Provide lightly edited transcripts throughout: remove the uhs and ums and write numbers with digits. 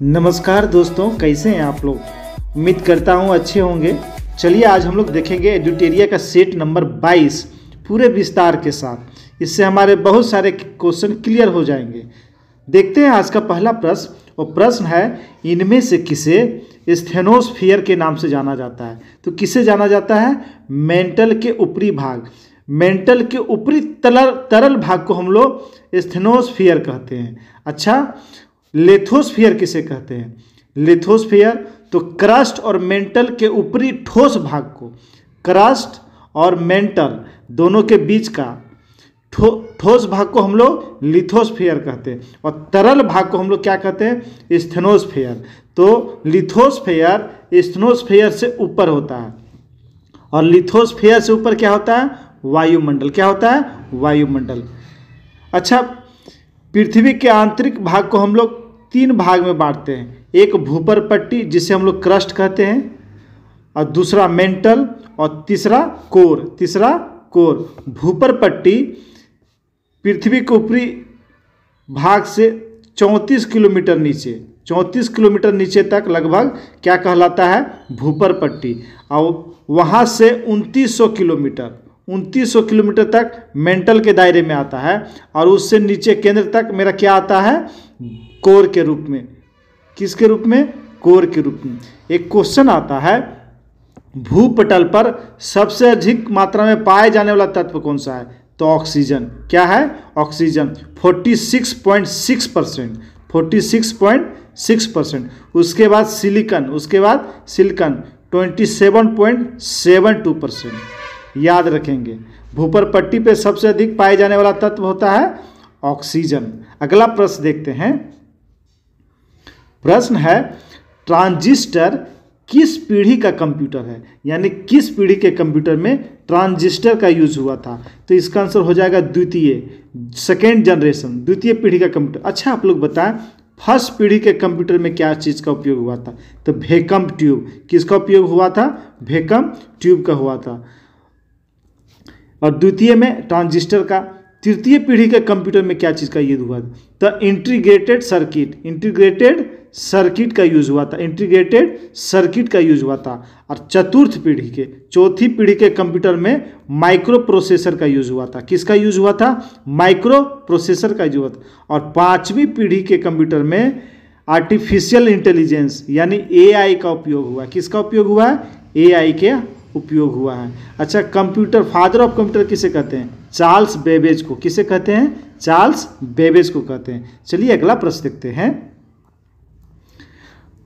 नमस्कार दोस्तों, कैसे हैं आप लोग। उम्मीद करता हूं अच्छे होंगे। चलिए आज हम लोग देखेंगे एडुटेरिया का सेट नंबर 22 पूरे विस्तार के साथ। इससे हमारे बहुत सारे क्वेश्चन क्लियर हो जाएंगे। देखते हैं आज का पहला प्रश्न, और प्रश्न है इनमें से किसे स्टेनोस्फीयर के नाम से जाना जाता है। तो किसे जाना जाता है? मेंटल के ऊपरी भाग, मेंटल के ऊपरी तरल भाग को हम लोग स्टेनोस्फीयर कहते हैं। अच्छा, लिथोस्फीयर किसे कहते हैं? लिथोस्फीयर तो क्रस्ट और मेंटल के ऊपरी ठोस भाग को, क्रस्ट और मेंटल दोनों के बीच का ठोस भाग को हम लोग लिथोस्फीयर कहते हैं, और तरल भाग को हम लोग क्या कहते हैं? स्टेनोस्फीयर। तो लिथोस्फीयर स्टेनोस्फीयर से ऊपर होता है, और लिथोस्फीयर से ऊपर क्या होता है? वायुमंडल। क्या होता है? वायुमंडल। अच्छा, पृथ्वी के आंतरिक भाग को हम लोग 3 भाग में बांटते हैं। एक भूपर पट्टी जिसे हम लोग क्रस्ट कहते हैं, और दूसरा मेंटल, और तीसरा कोर। भूपर पट्टी पृथ्वी के ऊपरी भाग से 34 किलोमीटर नीचे तक लगभग क्या कहलाता है? भूपर पट्टी। और वहाँ से 2900 किलोमीटर तक मेंटल के दायरे में आता है, और उससे नीचे केंद्र तक मेरा क्या आता है? कोर के रूप में। किसके रूप में? कोर के रूप में। एक क्वेश्चन आता है, भूपटल पर सबसे अधिक मात्रा में पाए जाने वाला तत्व कौन सा है? तो ऑक्सीजन। क्या है? ऑक्सीजन 46.6%। 46.6%। उसके बाद सिलिकन 27.72%। याद रखेंगे, भूपर पट्टी पे सबसे अधिक पाए जाने वाला तत्व होता है ऑक्सीजन। अगला प्रश्न देखते हैं। प्रश्न है, ट्रांजिस्टर किस पीढ़ी का कंप्यूटर है? यानी किस पीढ़ी के कंप्यूटर में ट्रांजिस्टर का यूज हुआ था? तो इसका आंसर हो जाएगा सेकेंड जनरेशन, द्वितीय पीढ़ी का कंप्यूटर। अच्छा, आप लोग बताएं, फर्स्ट पीढ़ी के कंप्यूटर में क्या चीज़ का उपयोग हुआ था? तो वैक्यूम ट्यूब। किसका उपयोग हुआ था? वैक्यूम ट्यूब का हुआ था। और द्वितीय में ट्रांजिस्टर का। तृतीय पीढ़ी के कंप्यूटर में क्या चीज़ का यूज हुआ था? तो इंटीग्रेटेड सर्किट का यूज हुआ था। और चौथी पीढ़ी के कंप्यूटर में माइक्रो प्रोसेसर का यूज हुआ था। किसका यूज हुआ था? माइक्रो प्रोसेसर का यूज हुआ था। और 5वीं पीढ़ी के कंप्यूटर में आर्टिफिशियल इंटेलिजेंस यानी AI का उपयोग हुआ। किसका उपयोग हुआ है? AI के उपयोग हुआ है। अच्छा, कंप्यूटर फादर ऑफ कंप्यूटर किसे कहते हैं? चार्ल्स बेबेज को। किसे कहते हैं? चार्ल्स बेबेज को कहते हैं। चलिए अगला प्रश्न देखते हैं।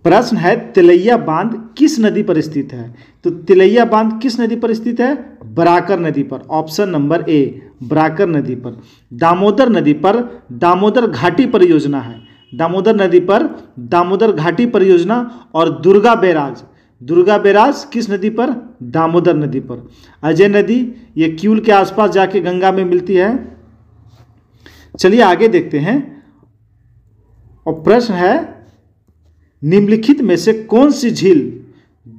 प्रश्न है, तिलैया बांध किस नदी पर स्थित है? तो तिलैया बांध किस नदी पर स्थित है? बराकर नदी पर। ऑप्शन नंबर ए, बराकर नदी पर। दामोदर नदी पर दामोदर घाटी परियोजना है। दामोदर नदी पर दामोदर घाटी परियोजना। और दुर्गा बैराज किस नदी पर? दामोदर नदी पर। अजय नदी ये क्यूल के आसपास जाके गंगा में मिलती है। चलिए आगे देखते हैं। और प्रश्न है, निम्नलिखित में से कौन सी झील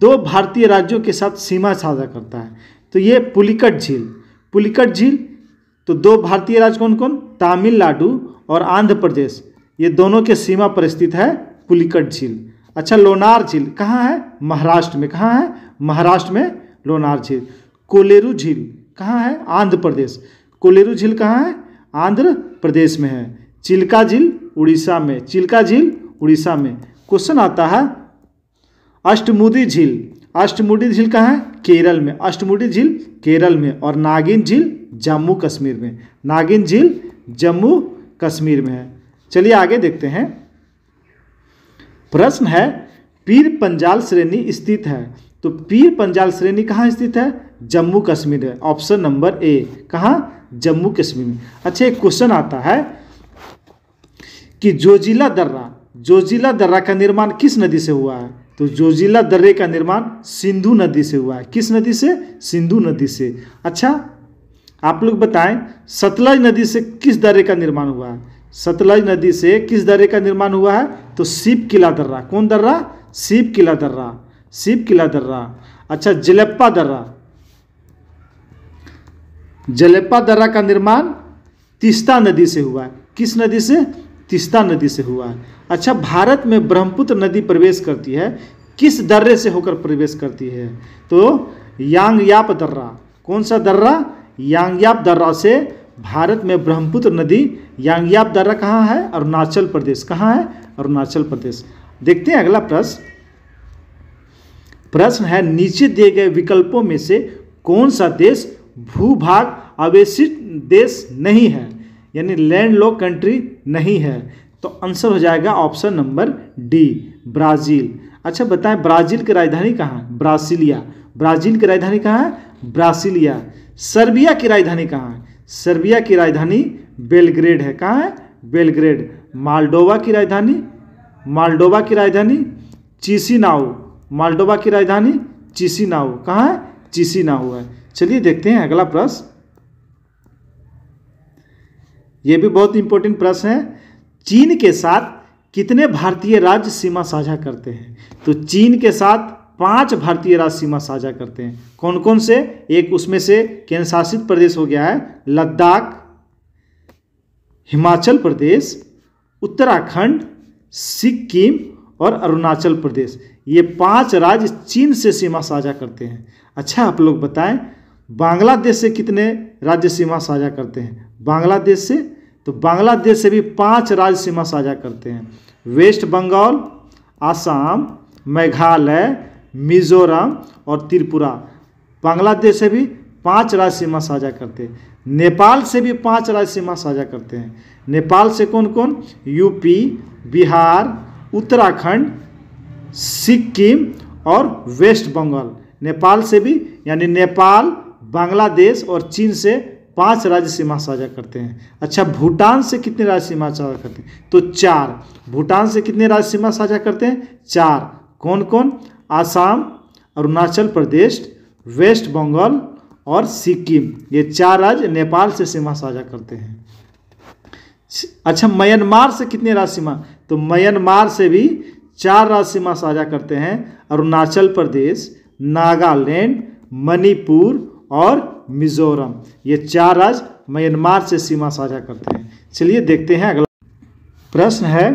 2 भारतीय राज्यों के साथ सीमा साझा करता है? तो ये पुलिकट झील। तो 2 भारतीय राज्य कौन कौन? तमिलनाडु और आंध्र प्रदेश, ये दोनों के सीमा पर स्थित है पुलिकट झील। अच्छा, लोनार झील कहाँ है? महाराष्ट्र में। कहाँ है? महाराष्ट्र में लोनार झील। कोलेरू झील कहाँ है? आंध्र प्रदेश। कोलेरू झील कहाँ है? आंध्र प्रदेश में है। चिल्का झील उड़ीसा में। क्वेश्चन आता है, अष्टमुडी झील कहाँ है? केरल में। अष्टमुडी झील केरल में। और नागिन झील जम्मू कश्मीर में है। चलिए आगे देखते हैं। प्रश्न है, पीर पंजाल श्रेणी स्थित है। तो पीर पंजाल श्रेणी कहाँ स्थित है? जम्मू कश्मीर है। ऑप्शन नंबर ए, कहाँ? जम्मू कश्मीर में। अच्छा, एक क्वेश्चन आता है कि जोजिला दर्रा का निर्माण किस नदी से हुआ है? तो जोजिला दर्रे का निर्माण सिंधु नदी से हुआ है। किस नदी से? सिंधु नदी से। अच्छा, आप लोग बताएं, सतलज नदी से किस दर्रे का निर्माण हुआ है? सतलज नदी से किस दर्रे का निर्माण हुआ है? तो शिव किला दर्रा। कौन दर्रा? शिव किला दर्रा। अच्छा, जलेप्पा दर्रा का निर्माण तीस्ता नदी से हुआ है। किस नदी से? तीस्ता नदी से हुआ है। अच्छा, भारत में ब्रह्मपुत्र नदी प्रवेश करती है, किस दर्रे से होकर प्रवेश करती है? तो यांगयाप दर्रा। कौन सा दर्रा? यांगयाप दर्रा से भारत में ब्रह्मपुत्र नदी। यांगयाप दर्रा कहाँ है? अरुणाचल प्रदेश। कहाँ है? अरुणाचल प्रदेश। देखते हैं अगला प्रश्न। प्रश्न है, नीचे दिए गए विकल्पों में से कौन सा देश भूभाग आवेशित देश नहीं है, यानी लैंडलॉक कंट्री नहीं है? तो आंसर हो जाएगा ऑप्शन नंबर डी, ब्राज़ील। अच्छा बताएं, ब्राज़ील की राजधानी कहाँ है? ब्रासिलिया। ब्राज़ील की राजधानी कहाँ है? ब्रासिलिया। सर्बिया की राजधानी कहाँ है? सर्बिया की राजधानी बेलग्रेड है। कहाँ है? बेलग्रेड। माल्डोवा की राजधानी? माल्डोवा की राजधानी चिसिनाउ। माल्डोवा की राजधानी चिसिनाउ। कहाँ है? चिसिनाउ है। चलिए देखते हैं अगला प्रश्न। यह भी बहुत इंपॉर्टेंट प्रश्न है। चीन के साथ कितने भारतीय राज्य सीमा साझा करते हैं? तो चीन के साथ 5 भारतीय राज्य सीमा साझा करते हैं। कौन कौन से? एक उसमें से केंद्र शासित प्रदेश हो गया है लद्दाख, हिमाचल प्रदेश, उत्तराखंड, सिक्किम और अरुणाचल प्रदेश। ये 5 राज्य चीन से सीमा साझा करते हैं। अच्छा, आप लोग बताएं, बांग्लादेश से कितने राज्य सीमा साझा करते हैं? बांग्लादेश से, तो बांग्लादेश से भी 5 राज्य सीमा साझा करते हैं। वेस्ट बंगाल, आसाम, मेघालय, मिजोरम और त्रिपुरा। बांग्लादेश से भी 5 राज्य सीमा साझा करते हैं। नेपाल से भी 5 राज्य सीमा साझा करते हैं। नेपाल से कौन कौन? यूपी, बिहार, उत्तराखंड, सिक्किम और वेस्ट बंगाल। नेपाल से भी, यानी नेपाल, बांग्लादेश और चीन से 5 राज्य सीमा साझा करते हैं। अच्छा, भूटान से कितने राज्य सीमा साझा करते हैं? तो 4। भूटान से कितने राज्य सीमा साझा करते हैं? 4। कौन कौन? आसाम, अरुणाचल प्रदेश, वेस्ट बंगाल और सिक्किम। ये 4 राज्य नेपाल से सीमा साझा करते हैं। अच्छा, म्यांमार से कितने राज्य सीमा? तो म्यांमार से भी 4 राज्य सीमा साझा करते हैं। अरुणाचल प्रदेश, नागालैंड, मणिपुर और मिजोरम। ये 4 राज्य म्यांमार से सीमा साझा करते हैं। चलिए देखते हैं अगला प्रश्न है,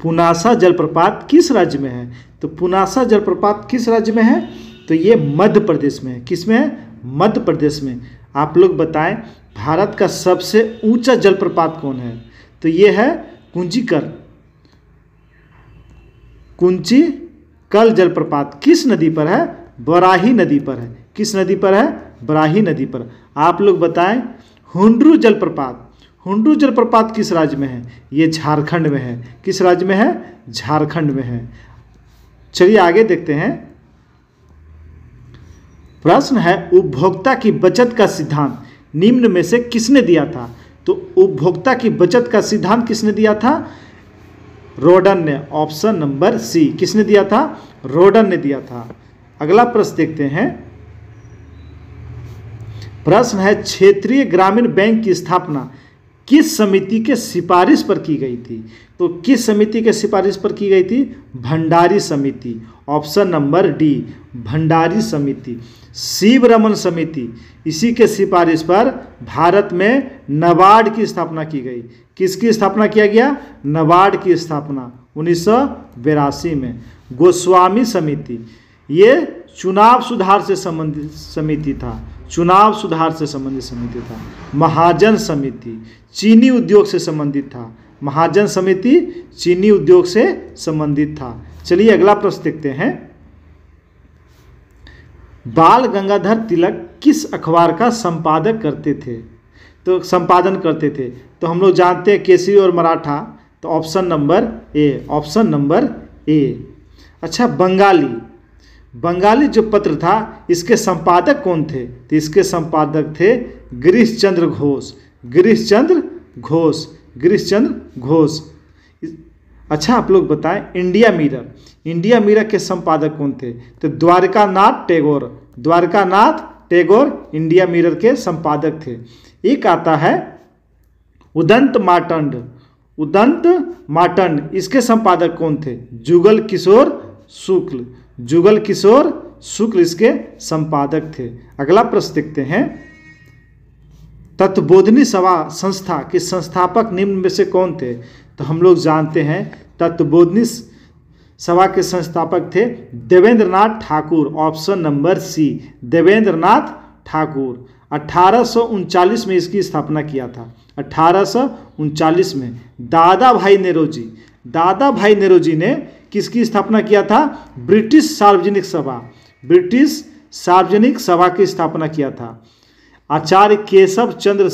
पुनासा जलप्रपात किस राज्य में है? तो पुनासा जलप्रपात किस राज्य में है? तो ये मध्य प्रदेश में है। किस में है? मध्य प्रदेश में। आप लोग बताएं, भारत का सबसे ऊंचा जलप्रपात कौन है? तो ये है कुंचिकल। कुंचिकल जलप्रपात किस नदी पर है? बराही नदी पर है। किस नदी पर है? बराही नदी पर। आप लोग बताएं, हुंड्रू जलप्रपात। हुंड्रू जलप्रपात किस राज्य में है? ये झारखंड में है। किस राज्य में है? झारखंड में है। चलिए आगे देखते हैं। प्रश्न है, उपभोक्ता की बचत का सिद्धांत निम्न में से किसने दिया था? तो उपभोक्ता की बचत का सिद्धांत किसने दिया था? रोडन ने। Option number C. किसने दिया था? रोडन ने दिया था। अगला प्रश्न देखते हैं। प्रश्न है, क्षेत्रीय ग्रामीण बैंक की स्थापना किस समिति के सिफारिश पर की गई थी? तो किस समिति के सिफारिश पर की गई थी? भंडारी समिति। ऑप्शन नंबर डी, भंडारी समिति। शिव रमन समिति, इसी के सिफारिश पर भारत में नाबार्ड की स्थापना की गई। किसकी स्थापना किया गया? नाबार्ड की स्थापना 1982 में। गोस्वामी समिति, ये चुनाव सुधार से संबंधित समिति था। चुनाव सुधार से संबंधित समिति था। महाजन समिति चीनी उद्योग से संबंधित था। महाजन समिति चीनी उद्योग से संबंधित था। चलिए अगला प्रश्न देखते हैं। बाल गंगाधर तिलक किस अखबार का संपादन करते थे? तो हम लोग जानते हैं केसरी और मराठा। तो option number A. Option number A. अच्छा, बंगाली जो पत्र था, इसके संपादक कौन थे? तो इसके संपादक थे गिरीश चंद्र घोष। अच्छा, आप लोग बताएं, इंडिया मिरर के संपादक कौन थे? तो द्वारकानाथ टैगोर इंडिया मिरर के संपादक थे। एक आता है उदंत माटंड, इसके संपादक कौन थे? जुगल किशोर शुक्ल इसके संपादक थे। अगला प्रश्न देखते हैं। तत्वबोधिनी सभा संस्था के संस्थापक निम्न में से कौन थे? तो हम लोग जानते हैं तत्वबोधिनी सभा के संस्थापक थे Devendranath Thakur. Option number C, Devendranath Thakur. 1839 में इसकी स्थापना किया था। 1839 में दादा भाई नेरोजी ने किसकी स्थापना किया था? ब्रिटिश सार्वजनिक सभा की स्थापना किया था। आचार्य केशव चंद्र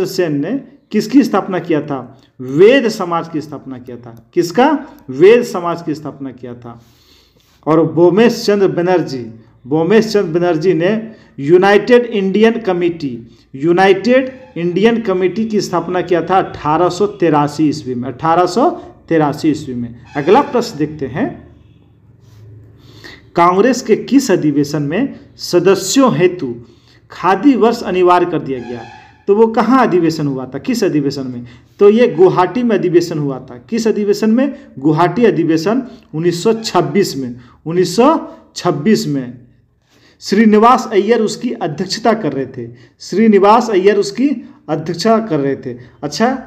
सेन ने किसकी स्थापना किया था? वेद समाज की स्थापना किया था। किसका? वेद समाज की स्थापना किया था। और बोमेश चंद्र बनर्जी ने यूनाइटेड इंडियन कमेटी की स्थापना किया था 1883 ईस्वी में। 1883 ईस्वी में। अगला प्रश्न देखते हैं, कांग्रेस के किस अधिवेशन में सदस्यों हेतु खादी वर्ष अनिवार्य कर दिया गया? तो वो कहाँ अधिवेशन हुआ था? किस अधिवेशन में? तो ये गुवाहाटी में अधिवेशन हुआ था। किस अधिवेशन में? गुवाहाटी अधिवेशन 1926 में। 1926 में श्रीनिवास अय्यर उसकी अध्यक्षता कर रहे थे। अच्छा,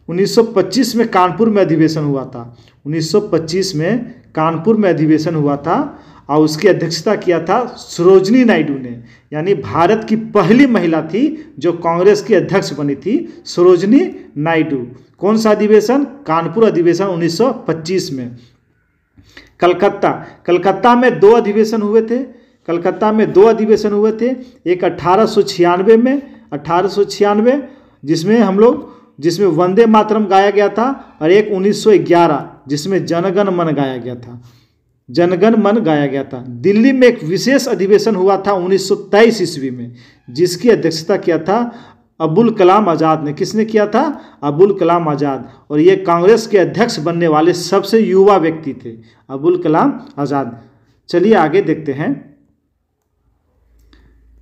1925 में कानपुर में अधिवेशन हुआ था। 1925 में कानपुर में अधिवेशन हुआ था और उसकी अध्यक्षता किया था सरोजनी नायडू ने, यानी भारत की पहली महिला थी जो कांग्रेस की अध्यक्ष बनी थी, सरोजनी नायडू। कौन सा अधिवेशन? कानपुर अधिवेशन 1925 में। कलकत्ता में दो अधिवेशन हुए थे। एक 1896 में, 1896 जिसमें वंदे मातरम गाया गया था, और एक 1911 जिसमें जनगण मन गाया गया था। दिल्ली में एक विशेष अधिवेशन हुआ था 1923 ईस्वी में, जिसकी अध्यक्षता किया था अबुल कलाम आज़ाद ने। किसने किया था? अबुल कलाम आज़ाद। और ये कांग्रेस के अध्यक्ष बनने वाले सबसे युवा व्यक्ति थे, अबुल कलाम आज़ाद। चलिए आगे देखते हैं।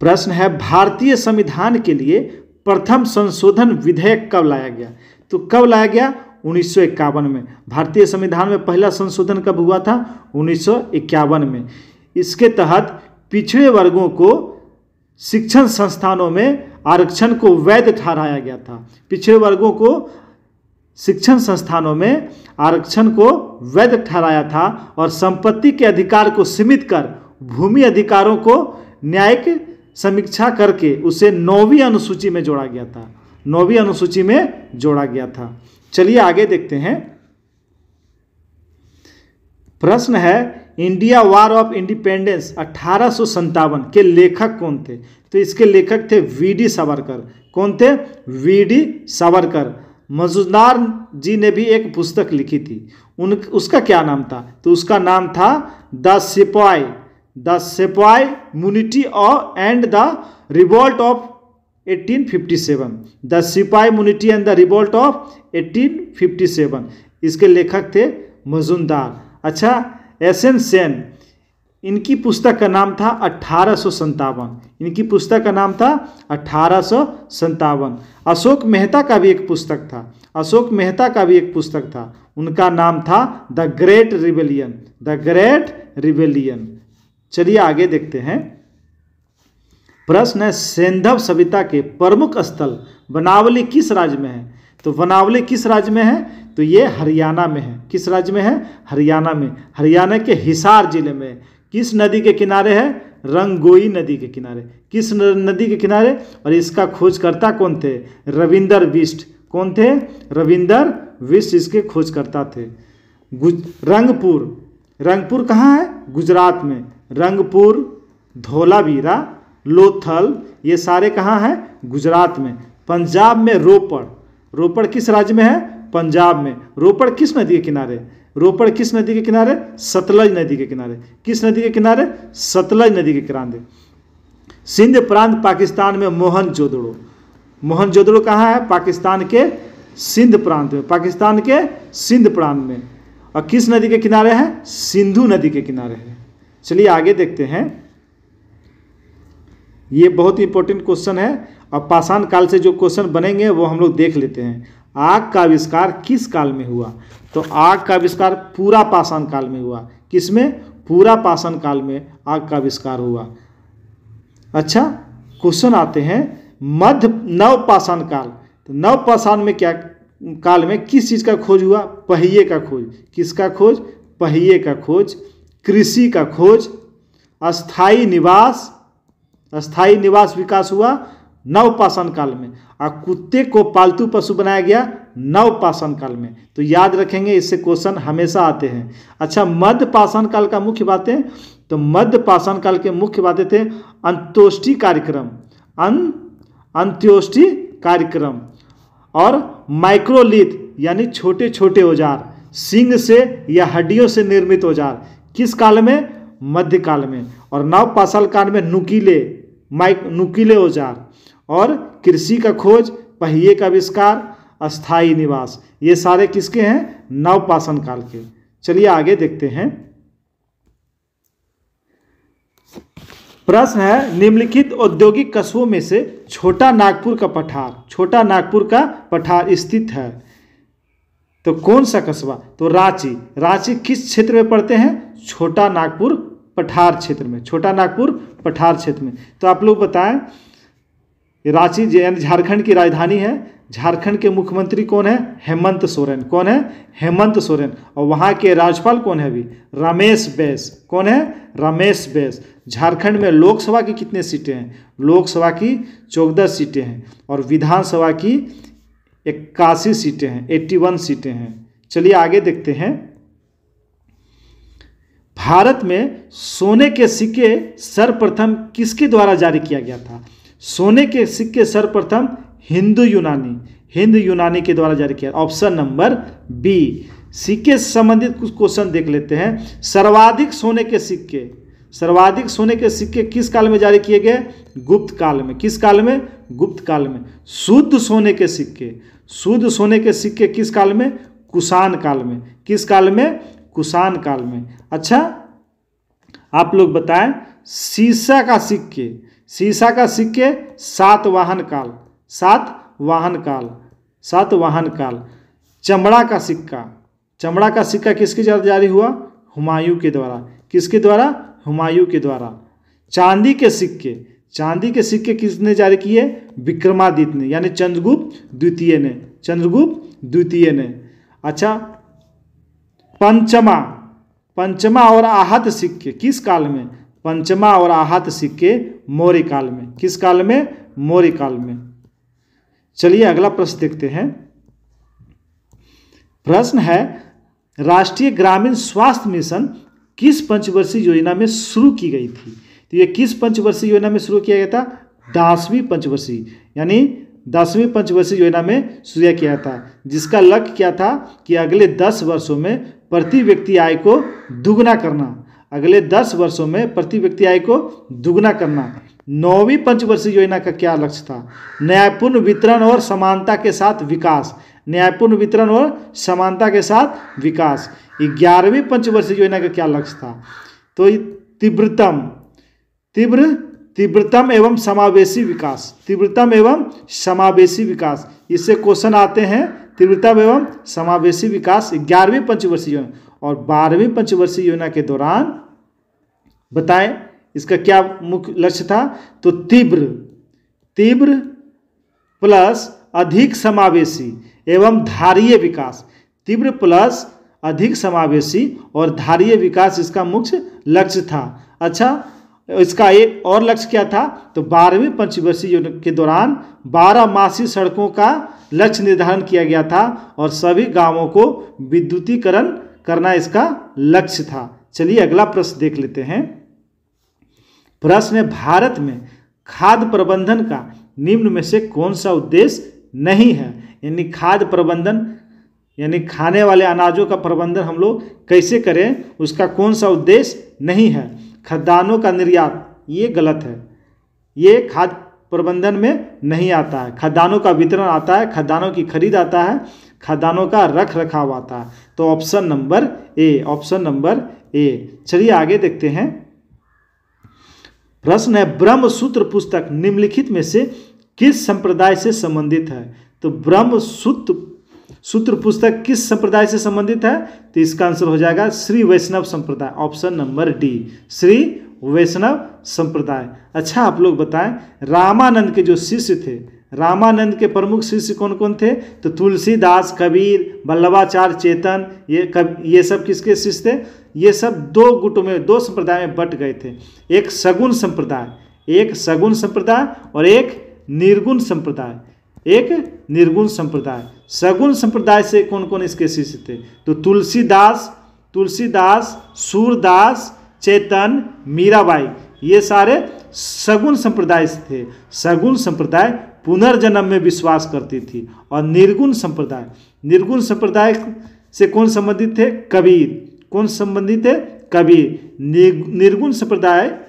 प्रश्न है, भारतीय संविधान के लिए प्रथम संशोधन विधेयक कब लाया गया? तो कब लाया गया? 1951 में। भारतीय संविधान में पहला संशोधन कब हुआ था? 1951 में। इसके तहत पिछड़े वर्गों को शिक्षण संस्थानों में आरक्षण को वैध ठहराया गया था। पिछड़े वर्गों को शिक्षण संस्थानों में आरक्षण को वैध ठहराया था और संपत्ति के अधिकार को सीमित कर भूमि अधिकारों को न्यायिक समीक्षा करके उसे 9वीं अनुसूची में जोड़ा गया था। 9वीं अनुसूची में जोड़ा गया था। चलिए आगे देखते हैं। प्रश्न है, इंडिया वॉर ऑफ इंडिपेंडेंस 1857 के लेखक कौन थे? तो इसके लेखक थे वीडी सावरकर। कौन थे? वीडी सावरकर। मजुमदार जी ने भी एक पुस्तक लिखी थी, उसका क्या नाम था? तो उसका नाम था the sipahi mutiny and the revolt of 1857। The sipahi mutiny and the revolt of 1857। इसके लेखक थे मजुमदार। अच्छा, एस.एन. सेन, इनकी पुस्तक का नाम था 1857। अशोक मेहता का भी एक पुस्तक था। उनका नाम था द ग्रेट रिबेलियन। चलिए आगे देखते हैं। प्रश्न है, सैंधव सभ्यता के प्रमुख स्थल बनावली किस राज्य में है? तो बनावली किस राज्य में है? तो ये हरियाणा में है। किस राज्य में है? हरियाणा में। हरियाणा के हिसार जिले में। किस नदी के किनारे है? रंगोई नदी के किनारे। किस नदी के किनारे? और इसका खोजकर्ता कौन थे? रविंदर बिष्ट। कौन थे? रविंदर बिष्ट इसके खोजकर्ता थे। रंगपुर कहाँ है? गुजरात में। रंगपुर, धोलावीरा, लोथल, ये सारे कहाँ हैं? गुजरात में। पंजाब में रोपड़ किस राज्य में है? पंजाब में। रोपड़ किस नदी के किनारे? सतलज नदी के किनारे। किस नदी के किनारे? सतलज नदी के किनारे। सिंध प्रांत पाकिस्तान में मोहनजोदड़ो कहाँ है? पाकिस्तान के सिंध प्रांत में। और किस नदी के किनारे है? सिंधु नदी के किनारे है। चलिए आगे देखते हैं। ये बहुत ही इंपॉर्टेंट क्वेश्चन है और पाषाण काल से जो क्वेश्चन बनेंगे वो हम लोग देख लेते हैं। आग का आविष्कार किस काल में हुआ? तो आग का आविष्कार पूरा पाषाण काल में हुआ। किसमें? पूरा पाषाण काल में आग का आविष्कार हुआ। अच्छा, क्वेश्चन आते हैं मध्य नवपाषाण काल। तो नवपाषाण में क्या काल में किस चीज़ का खोज हुआ? पहिए का खोज। किसका खोज? पहिए का खोज। कृषि का खोज। अस्थाई निवास विकास हुआ नवपाषाण काल में। और कुत्ते को पालतू पशु बनाया गया नवपाषाण काल में। तो याद रखेंगे, इससे क्वेश्चन हमेशा आते हैं। अच्छा, मध्य पाषाण काल का मुख्य बातें, तो मध्य पाषाण काल के मुख्य बातें थे अंत्योष्टि कार्यक्रम, अंत्योष्टि कार्यक्रम, और माइक्रोलिथ यानी छोटे छोटे औजार, सींग से या हड्डियों से निर्मित औजार। किस काल में? मध्य काल में। और नवपाषाण काल में नुकीले औजार, और कृषि का खोज, पहिए का आविष्कार, अस्थाई निवास, ये सारे किसके हैं? नवपाषाण काल के। चलिए आगे देखते हैं। प्रश्न है निम्नलिखित औद्योगिक कस्बों में से छोटा नागपुर का पठार स्थित है। तो कौन सा कस्बा? तो रांची किस क्षेत्र में पड़ते हैं? छोटा नागपुर पठार क्षेत्र में। तो आप लोग बताएं, रांची झारखंड की राजधानी है। झारखंड के मुख्यमंत्री कौन है? हेमंत सोरेन। कौन है? हेमंत सोरेन। और वहाँ के राज्यपाल कौन है अभी? रमेश बैस। कौन है? रमेश बैस। झारखंड में लोकसभा की कितने सीटें हैं? लोकसभा की 14 सीटें हैं, और विधानसभा की 81 सीटें हैं, 81 सीटें हैं। चलिए आगे देखते हैं। भारत में सोने के सिक्के सर्वप्रथम किसके द्वारा जारी किया गया था? सोने के सिक्के सर्वप्रथम हिंदू यूनानी के द्वारा जारी किया। Option number B. सिक्के से संबंधित कुछ क्वेश्चन देख लेते हैं। सर्वाधिक सोने के सिक्के किस काल में जारी किए गए? गुप्त काल में। किस काल में? गुप्त काल में। शुद्ध सोने के सिक्के किस काल में? कुषाण काल में। किस काल में? कुषाण काल में। अच्छा, आप लोग बताएं, सीसा का सिक्के सातवाहन काल। चमड़ा का सिक्का किसके द्वारा जारी हुआ? हुमायूं के द्वारा। किसके द्वारा? हुमायूं के द्वारा। चांदी के सिक्के किसने जारी किए? विक्रमादित्य ने, यानी चंद्रगुप्त द्वितीय ने। अच्छा, पंचमा और आहत सिक्के किस काल में? पंचमा और आहत सिक्के मौर्य काल में। किस काल में? मौर्य काल में। चलिए अगला प्रश्न देखते हैं। प्रश्न है राष्ट्रीय ग्रामीण स्वास्थ्य मिशन किस पंचवर्षीय योजना में शुरू की गई थी? तो ये किस पंचवर्षीय योजना में शुरू किया गया था? 10वीं पंचवर्षीय, यानी 10वीं पंचवर्षीय योजना में शुरू किया था, जिसका लक्ष्य क्या था कि अगले 10 वर्षों में प्रति व्यक्ति आय को दुगना करना। अगले 10 वर्षों में प्रति व्यक्ति आय को दुगना करना। 9वीं पंचवर्षीय योजना का क्या लक्ष्य था? न्यायपूर्ण वितरण और समानता के साथ विकास। 11वीं पंचवर्षीय योजना का क्या लक्ष्य था? तो तीव्रतम एवं समावेशी विकास। इससे क्वेश्चन आते हैं। तीव्रतम एवं समावेशी विकास 11वीं पंचवर्षीय योजना। और 12वीं पंचवर्षीय योजना के दौरान बताएं इसका क्या मुख्य लक्ष्य था? तो तीव्र प्लस अधिक समावेशी एवं धारीय विकास। तीव्र प्लस अधिक समावेशी और धारीय विकास इसका मुख्य लक्ष्य था। अच्छा, इसका एक और लक्ष्य क्या था? तो 12वीं पंचवर्षीय योजना के दौरान 12 मासी सड़कों का लक्ष्य निर्धारण किया गया था, और सभी गांवों को विद्युतीकरण करना इसका लक्ष्य था। चलिए अगला प्रश्न देख लेते हैं। प्रश्न है भारत में खाद्य प्रबंधन का निम्न में से कौन सा उद्देश्य नहीं है? यानी खाद्य प्रबंधन, यानी खाने वाले अनाजों का प्रबंधन हम लोग कैसे करें, उसका कौन सा उद्देश्य नहीं है? खाद्यान्नों का निर्यात, ये गलत है, ये खाद्य प्रबंधन में नहीं आता है। खाद्यान्नों का वितरण आता है, खाद्यान्नों की खरीद आता है, खाद्यान्नों का रख रखाव आता है। तो ऑप्शन नंबर ए। चलिए आगे देखते हैं। प्रश्न है ब्रह्मसूत्र पुस्तक निम्नलिखित में से किस संप्रदाय से संबंधित है? तो ब्रह्मसूत्र पुस्तक किस संप्रदाय से संबंधित है? तो इसका आंसर हो जाएगा श्री वैष्णव संप्रदाय। ऑप्शन नंबर डी, श्री वैष्णव संप्रदाय। अच्छा आप लोग बताएं, रामानंद के जो शिष्य थे, रामानंद के प्रमुख शिष्य कौन कौन थे? तो तुलसीदास, कबीर, वल्लभाचार्य, चेतन, ये सब किसके शिष्य थे? ये सब दो गुटों में, दो संप्रदाय में बट गए थे। एक सगुण संप्रदाय, एक सगुण संप्रदाय और एक निर्गुण संप्रदाय, एक निर्गुण संप्रदाय। सगुण संप्रदाय से कौन कौन इसके शिष्य थे? तो तुलसीदास, सूरदास, चेतन, मीराबाई, ये सारे सगुण संप्रदाय से थे। सगुण संप्रदाय पुनर्जन्म में विश्वास करती थी। और निर्गुण संप्रदाय से कौन संबंधित थे? कबीर। कौन संबंधित थे? कबीर। निर्गुण संप्रदाय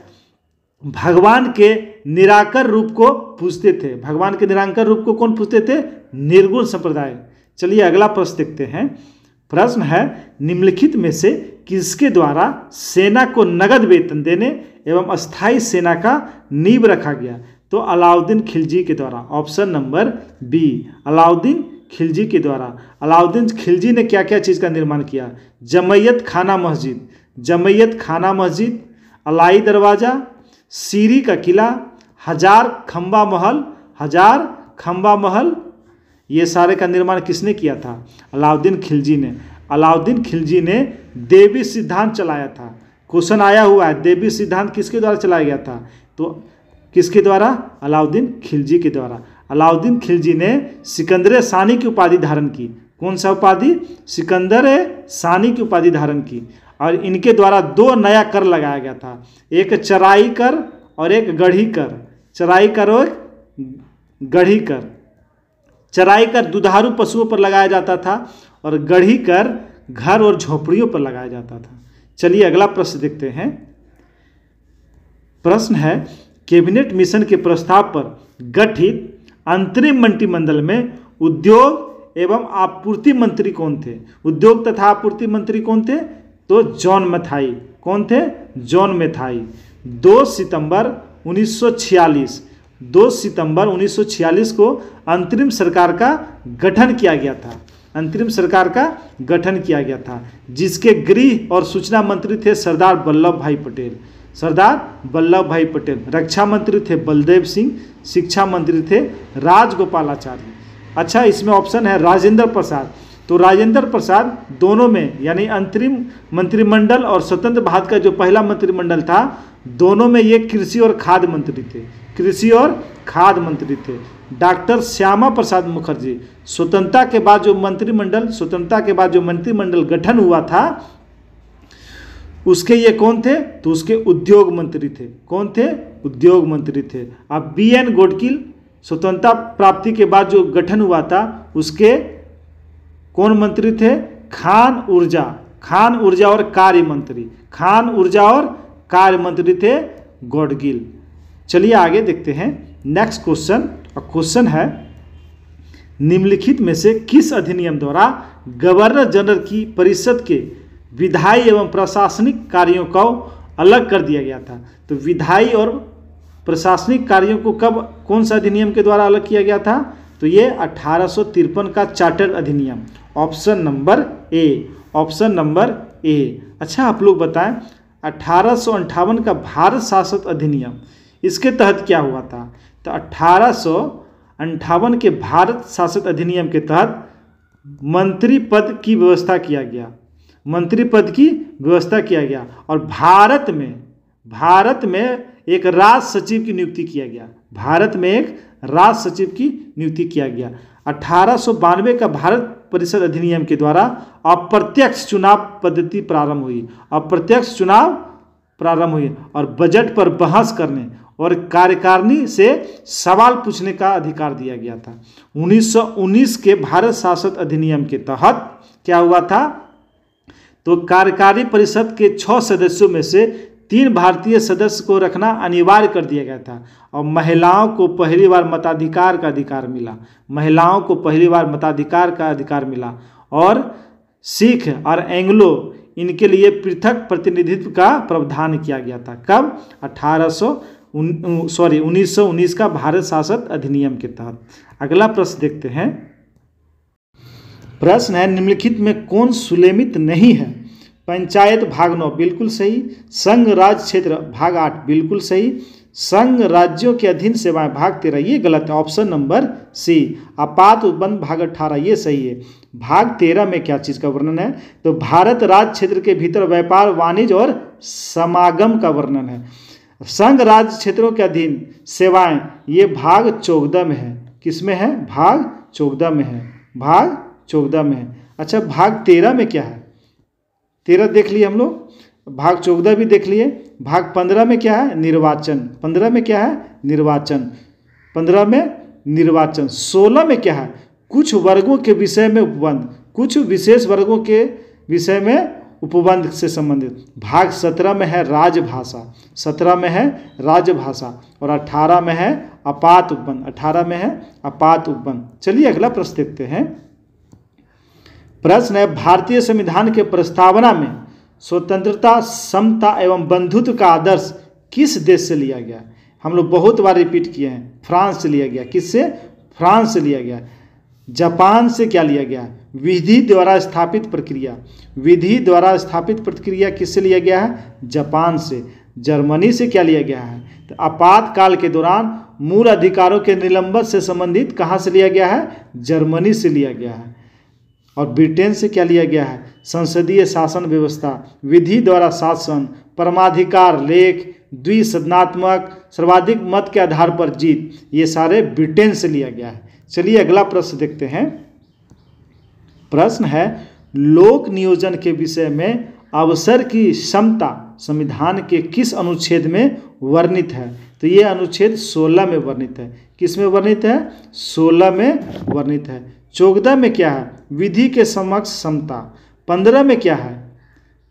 भगवान के निराकार रूप को पूजते थे। भगवान के निराकार रूप को कौन पूजते थे? निर्गुण संप्रदाय। चलिए अगला प्रश्न देखते हैं। प्रश्न है, निम्नलिखित में से किसके द्वारा सेना को नगद वेतन देने एवं अस्थायी सेना का नींव रखा गया? तो अलाउद्दीन खिलजी के द्वारा। Option number B, Alauddin Khilji के द्वारा। अलाउद्दीन खिलजी ने क्या क्या चीज़ का निर्माण किया? जमैयत खाना मस्जिद, अलाई दरवाज़ा, सीरी का किला, हजार खंबा महल, ये सारे का निर्माण किसने किया था? अलाउद्दीन खिलजी ने। अलाउद्दीन खिलजी ने देवी सिद्धांत चलाया था। क्वेश्चन आया हुआ है, देवी सिद्धांत किसके द्वारा चलाया गया था? तो किसके द्वारा? अलाउद्दीन खिलजी के द्वारा। अलाउद्दीन खिलजी ने सिकंदर सानी की उपाधि धारण की। कौन सा उपाधि? सिकंदर सानी की उपाधि धारण की। और इनके द्वारा दो नया कर लगाया गया था, एक चराई कर और एक गढ़ी कर। चराई कर और गढ़ी कर। चराई कर दुधारू पशुओं पर लगाया जाता था और गढ़ी कर घर और झोपड़ियों पर लगाया जाता था। चलिए अगला प्रश्न देखते हैं। प्रश्न है, कैबिनेट मिशन के प्रस्ताव पर गठित अंतरिम मंत्रिमंडल में उद्योग एवं आपूर्ति मंत्री कौन थे? उद्योग तथा आपूर्ति मंत्री कौन थे? तो जॉन मैथाई। कौन थे? जॉन मैथाई। 2 सितंबर 1946 को अंतरिम सरकार का गठन किया गया था। अंतरिम सरकार का गठन किया गया था, जिसके गृह और सूचना मंत्री थे सरदार वल्लभ भाई पटेल। रक्षा मंत्री थे बलदेव सिंह। शिक्षा मंत्री थे राजगोपालाचारी। अच्छा, इसमें ऑप्शन है राजेंद्र प्रसाद। तो राजेंद्र प्रसाद दोनों में, यानी अंतरिम मंत्रिमंडल और स्वतंत्र भारत का जो पहला मंत्रिमंडल था, दोनों में ये कृषि और खाद्य मंत्री थे। डॉक्टर श्यामा प्रसाद मुखर्जी स्वतंत्रता के बाद जो मंत्रिमंडल गठन हुआ था, उसके ये कौन थे? तो उसके उद्योग मंत्री थे। कौन थे? उद्योग मंत्री थे। अब BN गोडकिल स्वतंत्रता प्राप्ति के बाद जो गठन हुआ था, उसके कौन मंत्री थे? खान ऊर्जा और कार्य मंत्री थे गोडगिल। चलिए आगे देखते हैं नेक्स्ट क्वेश्चन। क्वेश्चन है, निम्नलिखित में से किस अधिनियम द्वारा गवर्नर जनरल की परिषद के विधायी एवं प्रशासनिक कार्यों को अलग कर दिया गया था? तो विधायी और प्रशासनिक कार्यों को कौन सा अधिनियम के द्वारा अलग किया गया था? तो ये 1853 का चार्टर अधिनियम। Option number A. अच्छा आप लोग बताएं, 1858 का भारत शासक अधिनियम, इसके तहत क्या हुआ था? तो 1858 के भारत शासक अधिनियम के तहत मंत्री पद की व्यवस्था किया गया और भारत में एक राज सचिव की नियुक्ति किया गया। 1892 का भारत परिषद अधिनियम के द्वारा अप्रत्यक्ष चुनाव पद्धति प्रारंभ हुई और बजट पर बहस करने और कार्यकारिणी से सवाल पूछने का अधिकार दिया गया था। 1919 के भारत शासक अधिनियम के तहत क्या हुआ था? तो कार्यकारी परिषद के 6 सदस्यों में से 3 भारतीय सदस्य को रखना अनिवार्य कर दिया गया था और महिलाओं को पहली बार मताधिकार का अधिकार मिला और सिख और एंग्लो इनके लिए पृथक प्रतिनिधित्व का प्रावधान किया गया था। कब? 1919 का भारत शासक अधिनियम के तहत। अगला प्रश्न देखते हैं। प्रश्न है, निम्नलिखित में कौन सुलेमित नहीं है? पंचायत भाग 9 बिल्कुल सही, संघ राज्य क्षेत्र भाग 8 बिल्कुल सही, संघ राज्यों के अधीन सेवाएं भाग 13 ये गलत है, ऑप्शन नंबर सी। आपात उपबंध भाग 18 ये सही है। भाग 13 में क्या चीज़ का वर्णन है, तो भारत राज्य क्षेत्र के भीतर व्यापार वाणिज्य और समागम का वर्णन है। संघ राज्य क्षेत्रों के अधीन सेवाएं ये भाग 14 में है। किस में है, भाग 14 में है, भाग 14 में है। अच्छा भाग 13 में क्या है, 13 देख लिए हम लोग, भाग 14 भी देख लिए। भाग 15 में क्या है, निर्वाचन, 15 में क्या है, निर्वाचन, 15 में निर्वाचन। 16 में क्या है, कुछ वर्गों के विषय में उपबंध, कुछ विशेष वर्गों के विषय में उपबंध से संबंधित। भाग 17 में है राजभाषा, 17 में है राजभाषा, और 18 में है आपात उपबंध, 18 में है आपात उपबंध। चलिए अगला प्रश्न देखते हैं। प्रश्न है, भारतीय संविधान के प्रस्तावना में स्वतंत्रता, समता एवं बंधुत्व का आदर्श किस देश से लिया गया। हम लोग बहुत बार रिपीट किए हैं, फ्रांस से लिया गया। किससे, फ्रांस से लिया गया। जापान से क्या लिया गया, विधि द्वारा स्थापित प्रक्रिया, विधि द्वारा स्थापित प्रक्रिया किससे लिया गया है, जापान से। जर्मनी से क्या लिया गया है, तो आपातकाल के दौरान मूल अधिकारों के निलंबन से संबंधित कहाँ से लिया गया है, जर्मनी से लिया गया है। और ब्रिटेन से क्या लिया गया है, संसदीय शासन व्यवस्था, विधि द्वारा शासन, परमाधिकार लेख, द्विसदनात्मक, सर्वाधिक मत के आधार पर जीत, ये सारे ब्रिटेन से लिया गया है। चलिए अगला प्रश्न देखते हैं। प्रश्न है, लोक नियोजन के विषय में अवसर की क्षमता संविधान के किस अनुच्छेद में वर्णित है, तो ये अनुच्छेद 16 में वर्णित है। किस में वर्णित है, 16 में वर्णित है। 14 में क्या है, विधि के समक्ष समता। 15 में क्या है,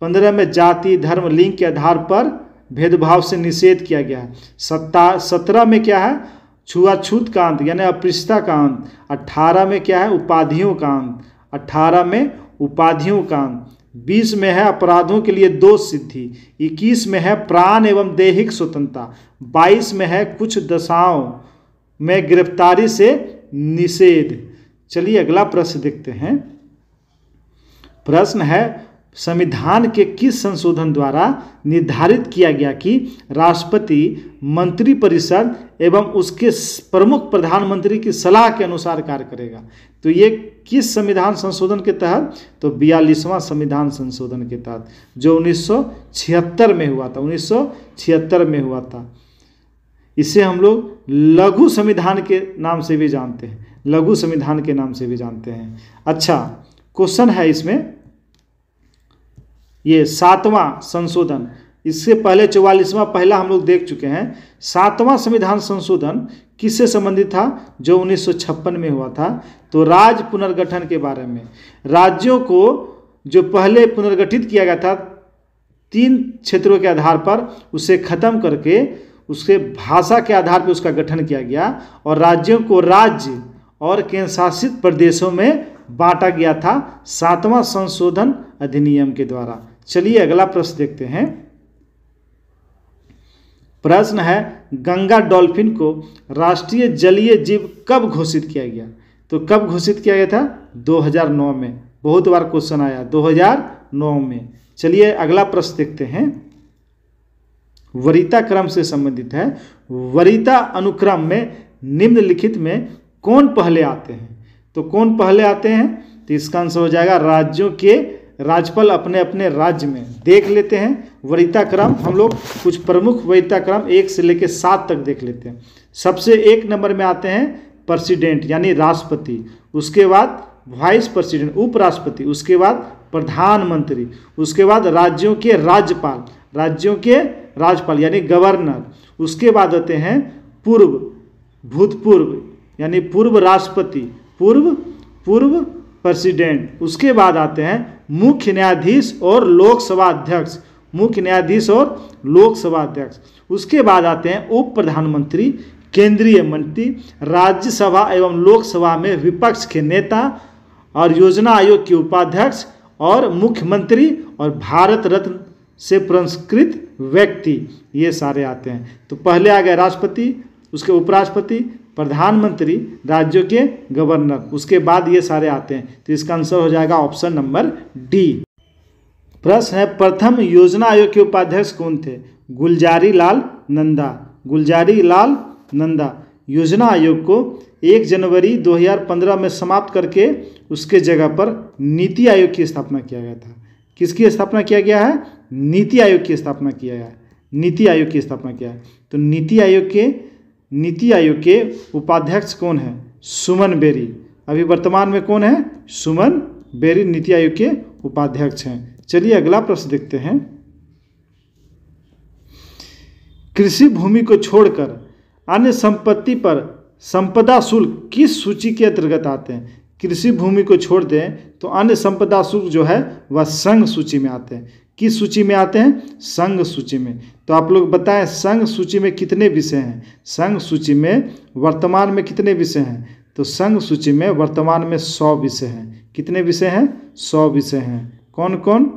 15 में जाति, धर्म, लिंग के आधार पर भेदभाव से निषेध किया गया है। 17 में क्या है, छुआछूत का अंत यानी अस्पृश्यता का अंत। 18 में क्या है, उपाधियों का अंत, 18 में उपाधियों का अंत। 20 में है अपराधों के लिए दोष सिद्धि। 21 में है प्राण एवं दैहिक स्वतंत्रता। 22 में है कुछ दशाओं में गिरफ्तारी से निषेध। चलिए अगला प्रश्न देखते हैं। प्रश्न है, संविधान के किस संशोधन द्वारा निर्धारित किया गया कि राष्ट्रपति मंत्रिपरिषद एवं उसके प्रमुख प्रधानमंत्री की सलाह के अनुसार कार्य करेगा, तो ये किस संविधान संशोधन के तहत, तो 42वां संविधान संशोधन के तहत, जो 1976 में हुआ था, 1976 में हुआ था। इसे हम लोग लघु संविधान के नाम से भी जानते हैं, लघु संविधान के नाम से भी जानते हैं। अच्छा क्वेश्चन है इसमें, ये 7वां संशोधन, इससे पहले 44वां पहला हम लोग देख चुके हैं। 7वां संविधान संशोधन किससे संबंधित था, जो 1956 में हुआ था, तो राज्य पुनर्गठन के बारे में। राज्यों को जो पहले पुनर्गठित किया गया था 3 क्षेत्रों के आधार पर, उसे खत्म करके उसके भाषा के आधार पर उसका गठन किया गया, और राज्यों को राज्य और केंद्र शासित प्रदेशों में बांटा गया था 7वां संशोधन अधिनियम के द्वारा। चलिए अगला प्रश्न देखते हैं। प्रश्न है, गंगा डॉल्फिन को राष्ट्रीय जलीय जीव कब घोषित किया गया, तो कब घोषित किया गया था, 2009 में। बहुत बार क्वेश्चन आया, 2009 में। चलिए अगला प्रश्न देखते हैं, वरीयता क्रम से संबंधित है। वरीयता अनुक्रम में निम्नलिखित में कौन पहले आते हैं, तो कौन पहले आते हैं, तो इसका आंसर हो जाएगा राज्यों के राज्यपाल अपने अपने राज्य में। देख लेते हैं वरीयता क्रम, हम लोग कुछ प्रमुख वरीयता क्रम 1 से लेकर 7 तक देख लेते हैं। सबसे 1 नंबर में आते हैं प्रेसिडेंट यानी राष्ट्रपति, उसके बाद वाइस प्रेसिडेंट उपराष्ट्रपति, उसके बाद प्रधानमंत्री, उसके बाद राज्यों के राज्यपाल, राज्यों के राज्यपाल यानी गवर्नर, उसके बाद आते हैं पूर्व भूतपूर्व यानी पूर्व राष्ट्रपति, पूर्व प्रेसिडेंट, उसके बाद आते हैं मुख्य न्यायाधीश और लोकसभा अध्यक्ष, मुख्य न्यायाधीश और लोकसभा अध्यक्ष, उसके बाद आते हैं उप प्रधानमंत्री, केंद्रीय मंत्री, राज्यसभा एवं लोकसभा में विपक्ष के नेता और योजना आयोग के उपाध्यक्ष और मुख्यमंत्री और भारत रत्न से पुरस्कृत व्यक्ति, ये सारे आते हैं। तो पहले आ गए राष्ट्रपति, उसके उपराष्ट्रपति, प्रधानमंत्री, राज्यों के गवर्नर, उसके बाद ये सारे आते हैं। तो इसका आंसर हो जाएगा ऑप्शन नंबर डी। प्रश्न है, प्रथम योजना आयोग के उपाध्यक्ष कौन थे? गुलजारी लाल नंदा। गुलजारी लाल नंदा। योजना आयोग को 1 जनवरी 2015 में समाप्त करके उसके जगह पर नीति आयोग की स्थापना किया गया था। किसकी स्थापना किया गया है? नीति आयोग की स्थापना किया गया है। नीति आयोग की स्थापना किया है। तो नीति आयोग के उपाध्यक्ष कौन है? सुमन बेरी। अभी वर्तमान में कौन है? सुमन बेरी नीति आयोग के उपाध्यक्ष हैं। चलिए अगला प्रश्न देखते हैं। कृषि भूमि को छोड़कर अन्य संपत्ति पर संपदा शुल्क किस सूची के अंतर्गत आते हैं? कृषि भूमि को छोड़ दें तो अन्य संपदा शुल्क जो है वह संघ सूची में आते हैं। किस सूची में आते हैं? संघ सूची में। तो आप लोग बताएं, संघ सूची में कितने विषय हैं? संघ सूची में वर्तमान में कितने विषय हैं? तो संघ सूची में वर्तमान में 100 विषय हैं। कितने विषय हैं? 100 विषय हैं। कौन कौन?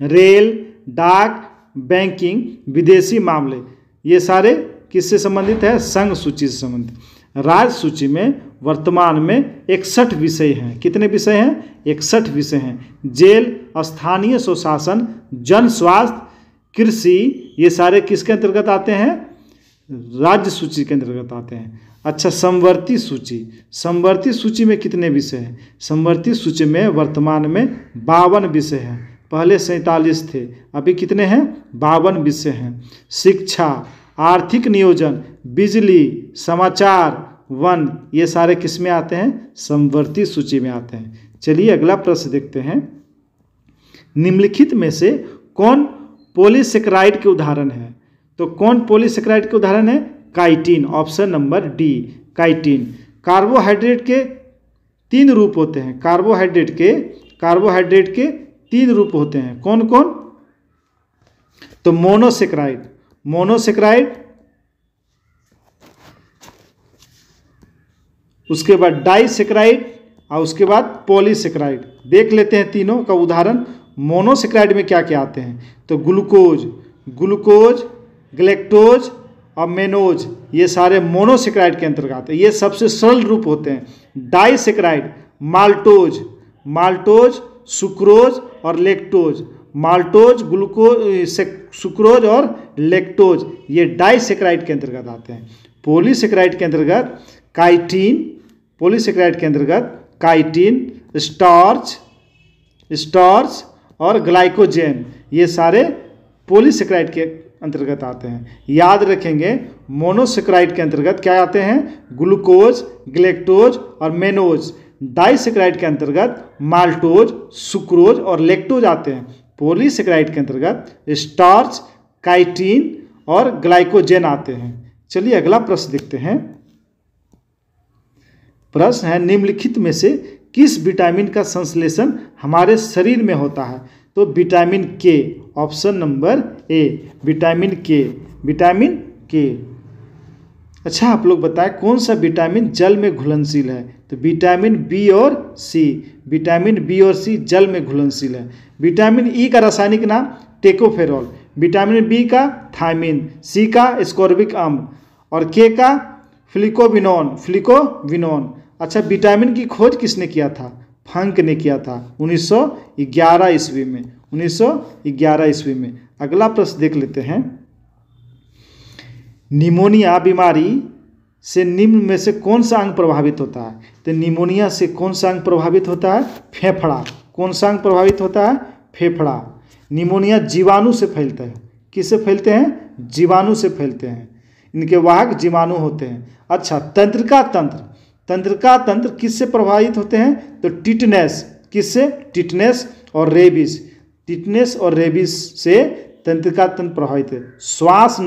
रेल, डाक, बैंकिंग, विदेशी मामले, ये सारे किससे संबंधित है? संघ सूची से संबंधित। राज्य सूची में वर्तमान में 61 विषय हैं। कितने विषय हैं? 61 विषय हैं। जेल, स्थानीय स्वशासन, जन स्वास्थ्य, कृषि, ये सारे किसके अंतर्गत आते हैं? राज्य सूची के अंतर्गत आते हैं। अच्छा, समवर्ती सूची। समवर्ती सूची में कितने विषय हैं? समवर्ती सूची में वर्तमान में 52 विषय हैं। पहले 47 थे, अभी कितने हैं? 52 विषय हैं। शिक्षा, आर्थिक नियोजन, बिजली, समाचार, वन, ये सारे किस में आते हैं? समवर्ती सूची में आते हैं। चलिए अगला प्रश्न देखते हैं। निम्नलिखित में से कौन पॉलीसेकेराइड के उदाहरण है? तो कौन पॉलीसेकेराइड के उदाहरण है? Chitin. Option number D, chitin. Carbohydrate के 3 रूप होते हैं। कार्बोहाइड्रेट के 3 रूप होते हैं। कौन कौन? तो मोनोसेकेराइड, उसके बाद डाइसेकेराइड और उसके बाद पॉलीसेकेराइड। देख लेते हैं तीनों का उदाहरण। मोनोसेकेराइड में क्या क्या आते हैं? तो ग्लूकोज, ग्लेक्टोज और मेनोज, ये सारे मोनोसेकेराइड के अंतर्गत आते हैं। ये सबसे सरल रूप होते हैं। डाइसेकेराइड, माल्टोज, सुक्रोज और लेक्टोज। माल्टोज, ग्लूकोज, सुक्रोज और लेक्टोज, ये डाइसेकेराइड के अंतर्गत आते हैं। पॉलीसेकेराइड के अंतर्गत काइटिन, स्टार्च और ग्लाइकोजेन, ये सारे पॉलीसेकेराइड के अंतर्गत आते हैं। याद रखेंगे, मोनोसेकेराइड के अंतर्गत क्या आते हैं? ग्लूकोज, ग्लेक्टोज और मेनोज। डाइसेकेराइड के अंतर्गत माल्टोज, सुक्रोज और लेक्टोज आते हैं। पॉलीसेकेराइड के अंतर्गत स्टार्च, काइटिन और ग्लाइकोजेन आते हैं। चलिए अगला प्रश्न देखते हैं। प्रश्न है, निम्नलिखित में से किस विटामिन का संश्लेषण हमारे शरीर में होता है? तो विटामिन के। ऑप्शन नंबर ए, विटामिन के। अच्छा, आप लोग बताएं कौन सा विटामिन जल में घुलनशील है? तो विटामिन बी और सी जल में घुलनशील है। विटामिन ई का रासायनिक नाम टेकोफेरॉल, विटामिन बी का थायमिन, सी का एस्कॉर्बिक अम्ल और के का फ्लिकोविनोन। अच्छा, विटामिन की खोज किसने किया था? फंक ने किया था 1911 ईस्वी में। अगला प्रश्न देख लेते हैं। निमोनिया बीमारी से निम्न में से कौन सा अंग प्रभावित होता है? तो निमोनिया से कौन सा अंग प्रभावित होता है? फेफड़ा। कौन सा अंग प्रभावित होता है? फेफड़ा। निमोनिया जीवाणु से फैलता है। किससे फैलते हैं? जीवाणु से फैलते हैं। इनके वाहक जीवाणु होते हैं। अच्छा, तंत्रिका तंत्र किससे प्रभावित होते हैं? तो टिटनेस। किससे? टिटनेस और रेबीज से तंत्रिका तंत्र प्रभावित है। श्वास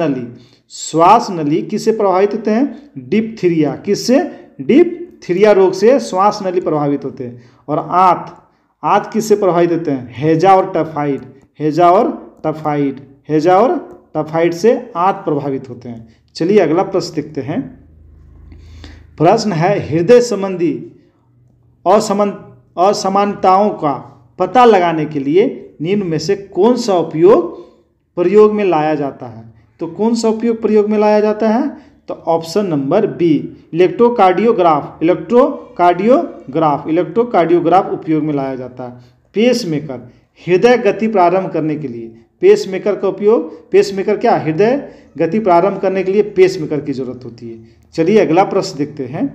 नली किससे प्रभावित होते हैं? डिप्थीरिया। किससे? डिप्थीरिया रोग से श्वास नली प्रभावित होते हैं। और आंत किससे प्रभावित होते हैं? हैजा और टाइफाइड से आंत प्रभावित होते हैं। चलिए अगला प्रश्न देखते हैं। प्रश्न है, हृदय संबंधी असमानताओं का पता लगाने के लिए निम्न में से कौन सा प्रयोग में लाया जाता है? तो कौन सा उपयोग प्रयोग में लाया जाता है? तो ऑप्शन नंबर बी, इलेक्ट्रोकार्डियोग्राफ उपयोग में लाया जाता है। पेसमेकर, हृदय गति प्रारंभ करने के लिए पेसमेकर का उपयोग, पेसमेकर क्या, हृदय गति प्रारंभ करने के लिए पेसमेकर की जरूरत होती है। चलिए अगला प्रश्न देखते हैं।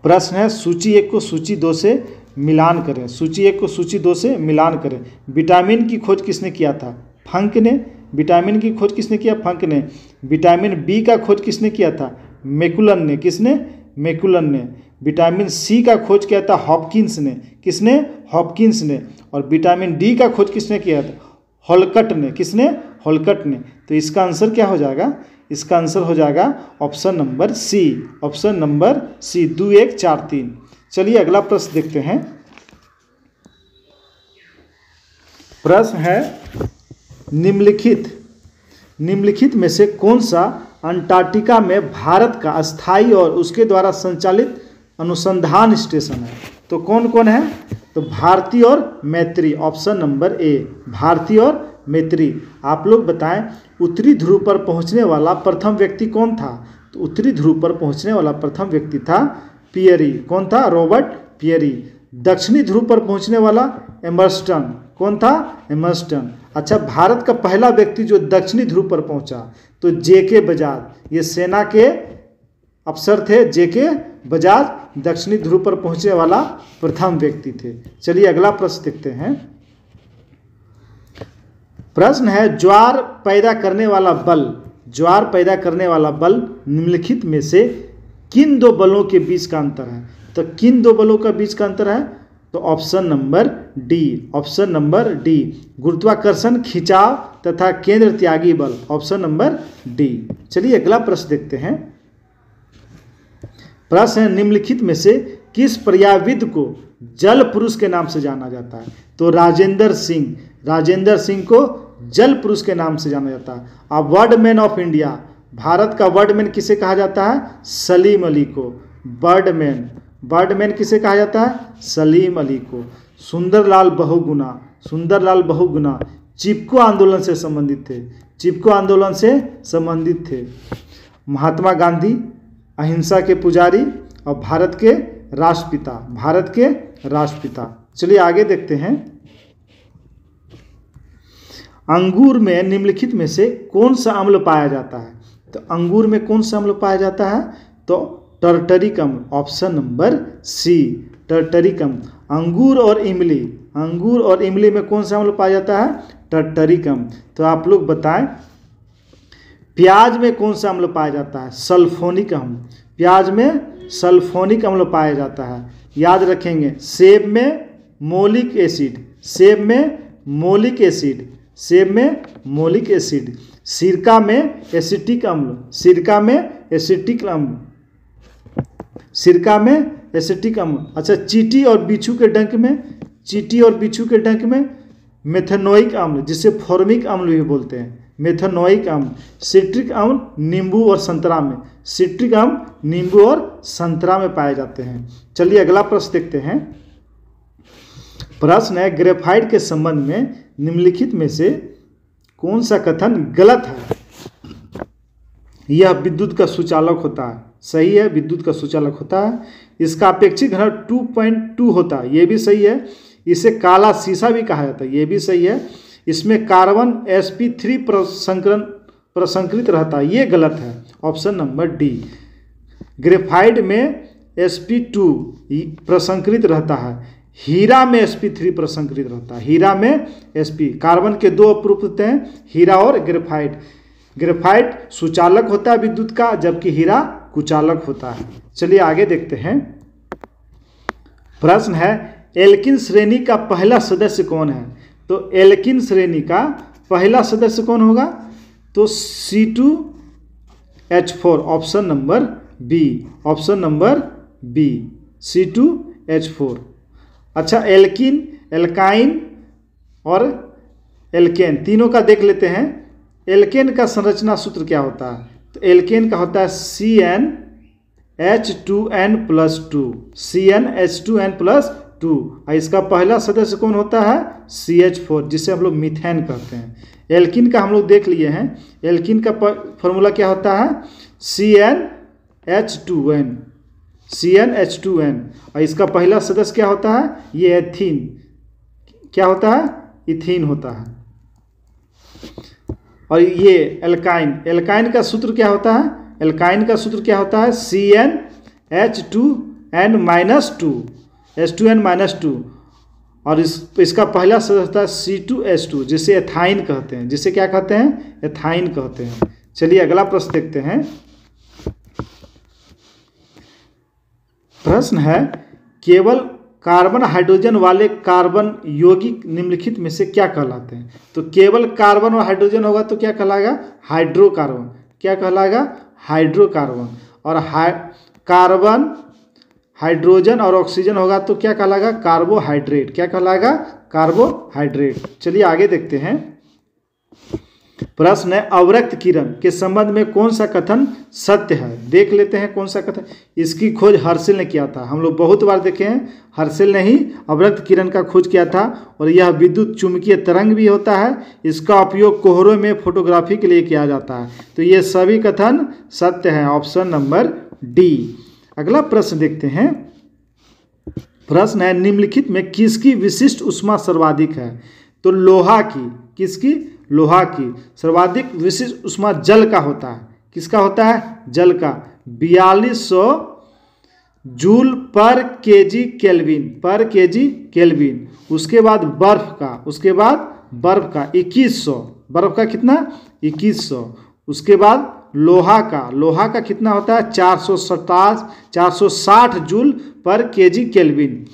प्रश्न है सूची 1 को सूची 2 से मिलान करें। सूची 1 को सूची 2 से मिलान करें। विटामिन की खोज किसने किया था? फंक ने। विटामिन की खोज किसने किया? फंक ने। विटामिन बी का खोज किसने किया था? मैकुलन ने। किसने? मैकुलन ने। विटामिन सी का खोज किया था हॉपकिंस ने। किसने? हॉपकिंस ने। और विटामिन डी का खोज किसने किया था? होलकट ने। किसने? होलकट ने। तो इसका आंसर क्या हो जाएगा? इसका आंसर हो जाएगा option number C. Option number C, 2 1 4 3। चलिए अगला प्रश्न देखते हैं। प्रश्न है निम्नलिखित में से कौन सा अंटार्कटिका में भारत का अस्थायी और उसके द्वारा संचालित अनुसंधान स्टेशन है? तो कौन कौन है? तो भारती और मैत्री। ऑप्शन नंबर ए, भारती और मैत्री। आप लोग बताएं उत्तरी ध्रुव पर पहुंचने वाला प्रथम व्यक्ति कौन था? तो उत्तरी ध्रुव पर पहुंचने वाला प्रथम व्यक्ति था पियरी। कौन था? Robert Peary. दक्षिणी ध्रुव पर पहुंचने वाला एमर्स्टन। कौन था? एमर्स्टन। अच्छा, भारत का पहला व्यक्ति जो दक्षिणी ध्रुव पर पहुंचा तो जेके बजाज। ये सेना के अफसर थे जेके बजाज, दक्षिणी ध्रुव पर पहुंचने वाला प्रथम व्यक्ति थे। चलिए अगला प्रश्न देखते हैं। प्रश्न है ज्वार पैदा करने वाला बल, ज्वार पैदा करने वाला बल निम्नलिखित में से किन दो बलों के बीच का अंतर है? तो किन दो बलों का बीच का अंतर है? तो option number D. Option number D, गुरुत्वाकर्षण, खिंचाव तथा केंद्र त्यागी बल। Option number D. चलिए अगला प्रश्न देखते हैं। प्रश्न है निम्नलिखित में से किस पर्यावविद को जल पुरुष के नाम से जाना जाता है? तो राजेंद्र सिंह। राजेंद्र सिंह को जल पुरुष के नाम से जाना जाता है। अब वर्डमैन ऑफ इंडिया, भारत का वर्डमैन किसे कहा जाता है? सलीम अली को। बर्डमैन, बर्डमैन किसे कहा जाता है? सलीम अली को। सुंदरलाल बहुगुणा, सुंदरलाल बहुगुणा चिपको आंदोलन से संबंधित थे। चिपको आंदोलन से संबंधित थे। महात्मा गांधी अहिंसा के पुजारी और भारत के राष्ट्रपिता, भारत के राष्ट्रपिता। चलिए आगे देखते हैं। अंगूर में निम्नलिखित में से कौन सा अम्ल पाया जाता है? तो अंगूर में कौन सा अम्ल पाया जाता है? तो टर्टरिक अम्ल। ऑप्शन नंबर सी, टर्टरिक अम्ल। अंगूर और इमली, अंगूर और इमली में कौन सा अम्ल पाया जाता है? टर्टरिक अम्ल। तो आप लोग बताएं प्याज में कौन सा अम्ल पाया जाता है? सल्फोनिक अम्ल। प्याज में सल्फोनिक अम्ल पाया जाता है। याद रखेंगे। सेब में मोलिक एसिड, सेब में मोलिक एसिड, सेब में मोलिक एसिड। सिरका में एसिटिक अम्ल, सिरका में एसिटिक अम्ल, सिरका में एसिटिक अम्ल। अच्छा, चींटी और बिच्छू के डंक में, चींटी और बिच्छू के डंक में मेथनोइक अम्ल, जिसे फॉर्मिक अम्ल भी बोलते हैं, मेथनोइक अम्ल। सिट्रिक अम्ल नींबू और संतरा में, सिट्रिक अम्ल नींबू और संतरा में पाए जाते हैं। चलिए अगला प्रश्न देखते हैं। प्रश्न है ग्रेफाइट के संबंध में निम्नलिखित में से कौन सा कथन गलत है? यह विद्युत का सुचालक होता है। सही है, विद्युत का सुचालक होता है। इसका अपेक्षित घनत्व 2.2 होता है, ये भी सही है। इसे काला शीशा भी कहा जाता है, ये भी सही है। इसमें कार्बन sp3 प्रसंकृत रहता है, ये गलत है। Option number D. ग्रेफाइट में sp2 प्रसंकृत रहता है, हीरा में sp3 प्रसंकृत रहता है। हीरा में sp, कार्बन के दो अपूर्व होते हैं, हीरा और ग्रेफाइट। ग्रेफाइट सुचालक होता है विद्युत का, जबकि हीरा कुचालक होता है। चलिए आगे देखते हैं। प्रश्न है एल्किन श्रेणी का पहला सदस्य कौन है? तो एल्किन श्रेणी का पहला सदस्य कौन होगा? तो C2H4। Option number B, option number B, C2H4। अच्छा, एल्किन, एल्काइन और एल्केन तीनों का देख लेते हैं। एल्केन का संरचना सूत्र क्या होता है? तो एल्केन का होता है CnH2n+2, CnH2n+2। और इसका पहला सदस्य कौन होता है? CH4, जिसे हम लोग मीथेन कहते हैं। एल्किन का हम लोग देख लिए हैं। एल्किन का फॉर्मूला क्या होता है? CnH2n, CnH2n। और इसका पहला सदस्य क्या होता है? ये एथीन, क्या होता है, इथीन होता है। और ये एल्काइन, एल्काइन का सूत्र क्या होता है, एल्काइन का सूत्र क्या होता है, CnH2n-2 H2n-2। और इसका पहला सदस्य होता है C2H2 जिसे एथाइन कहते हैं, जिसे क्या कहते हैं, एथाइन कहते हैं। चलिए अगला प्रश्न देखते हैं। प्रश्न है केवल कार्बन हाइड्रोजन वाले कार्बन यौगिक निम्नलिखित में से क्या कहलाते हैं। तो केवल कार्बन और हाइड्रोजन होगा तो क्या कहलाएगा, हाइड्रोकार्बन। क्या कहलाएगा, हाइड्रोकार्बन। और कार्बन, हाइड्रोजन और ऑक्सीजन होगा तो क्या कहलाएगा, कार्बोहाइड्रेट। क्या कहलाएगा, कार्बोहाइड्रेट। चलिए आगे देखते हैं। प्रश्न है अवरक्त किरण के संबंध में कौन सा कथन सत्य है। देख लेते हैं कौन सा कथन। इसकी खोज हर्शेल ने किया था, हम लोग बहुत बार देखे हैं, हर्शेल ने ही अवरक्त किरण का खोज किया था। और यह विद्युत चुंबकीय तरंग भी होता है, इसका उपयोग कोहरों में फोटोग्राफी के लिए किया जाता है। तो ये सभी कथन सत्य है, ऑप्शन नंबर डी। अगला प्रश्न देखते हैं। प्रश्न है निम्नलिखित में किसकी विशिष्ट ऊष्मा सर्वाधिक है। तो लोहा की, किसकी, लोहा की सर्वाधिक विशिष्ट ऊष्मा जल का होता है। किसका होता है, जल का, 4200 जूल पर केजी केल्विन, पर केजी केल्विन। उसके बाद बर्फ का, उसके बाद बर्फ का 2100, बर्फ का कितना, 2100। उसके बाद लोहा का, लोहा का कितना होता है, 460 जूल पर केजी केल्विन।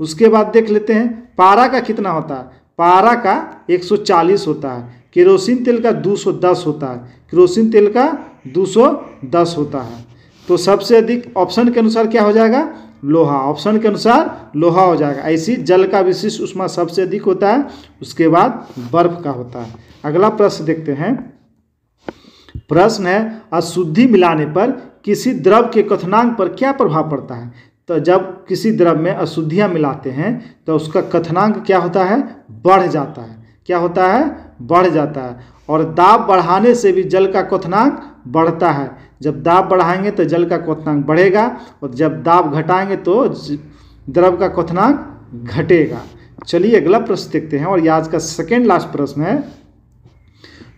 उसके बाद देख लेते हैं पारा का कितना होता है, पारा का 140 होता है। केरोसिन तेल का 210 होता है, केरोसिन तेल का 210 होता है। तो सबसे अधिक ऑप्शन के अनुसार क्या हो जाएगा, लोहा। ऑप्शन के अनुसार लोहा हो जाएगा। ऐसी जल का विशिष्ट ऊष्मा सबसे अधिक होता है, उसके बाद बर्फ का होता है। अगला प्रश्न देखते हैं। प्रश्न है अशुद्धि मिलाने पर किसी द्रव के क्वथनांक पर क्या प्रभाव पड़ता है। तो जब किसी द्रव में अशुद्धियाँ मिलाते हैं तो उसका क्वथनांक क्या होता है, बढ़ जाता है। क्या होता है, बढ़ जाता है। और दाब बढ़ाने से भी जल का क्वथनांक बढ़ता है। जब दाब बढ़ाएंगे तो जल का क्वथनांक बढ़ेगा, और जब दाब घटाएंगे तो द्रव का क्वथनांक घटेगा। चलिए अगला प्रश्न देखते हैं, और ये आज का सेकेंड लास्ट प्रश्न है।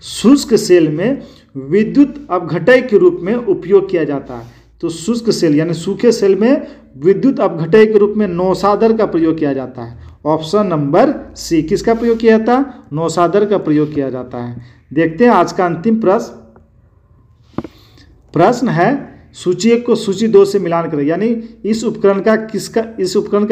शुष्क सेल में विद्युत अपघटय के रूप में उपयोग किया जाता है। तो शुष्क सेल यानी सूखे सेल में विद्युत अपघटय के रूप में नौसादर का प्रयोग किया जाता है। Option number C. किसका प्रयोग किया जाता है, नौसादर का प्रयोग किया जाता है। देखते हैं आज का अंतिम प्रश्न। प्रश्न है सूची 1 को सूची 2 से मिलान करें, यानी इस उपकरण का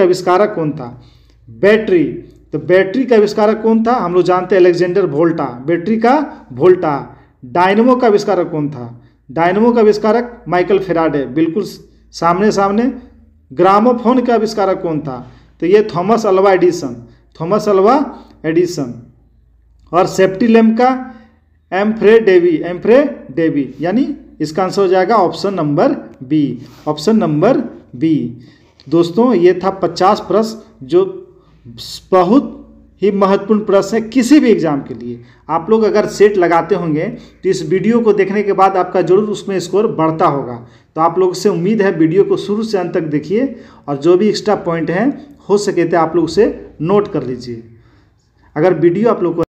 आविष्कारक कौन था। बैटरी, तो बैटरी का आविष्कारक कौन था, हम लोग जानते हैं अलेक्जेंडर वोल्टा, बैटरी का वोल्टा। डायनमो का आविष्कारक कौन था, डायनमो का आविष्कारक माइकल फेराडे, बिल्कुल सामने सामने। ग्रामोफोन का आविष्कारक कौन था, तो ये Thomas Alva Edison, Thomas Alva Edison. और सेफ्टी लैम्प का एम्फ्रे डेवी, यानी इसका आंसर हो जाएगा option number B, option number B. दोस्तों ये था 50 प्रश्न जो बहुत ही महत्वपूर्ण प्रश्न है किसी भी एग्जाम के लिए। आप लोग अगर सेट लगाते होंगे तो इस वीडियो को देखने के बाद आपका जरूर उसमें स्कोर बढ़ता होगा। तो आप लोग से उम्मीद है वीडियो को शुरू से अंत तक देखिए, और जो भी एक्स्ट्रा पॉइंट हैं हो सके तो आप लोग उसे नोट कर लीजिए। अगर वीडियो आप लोग को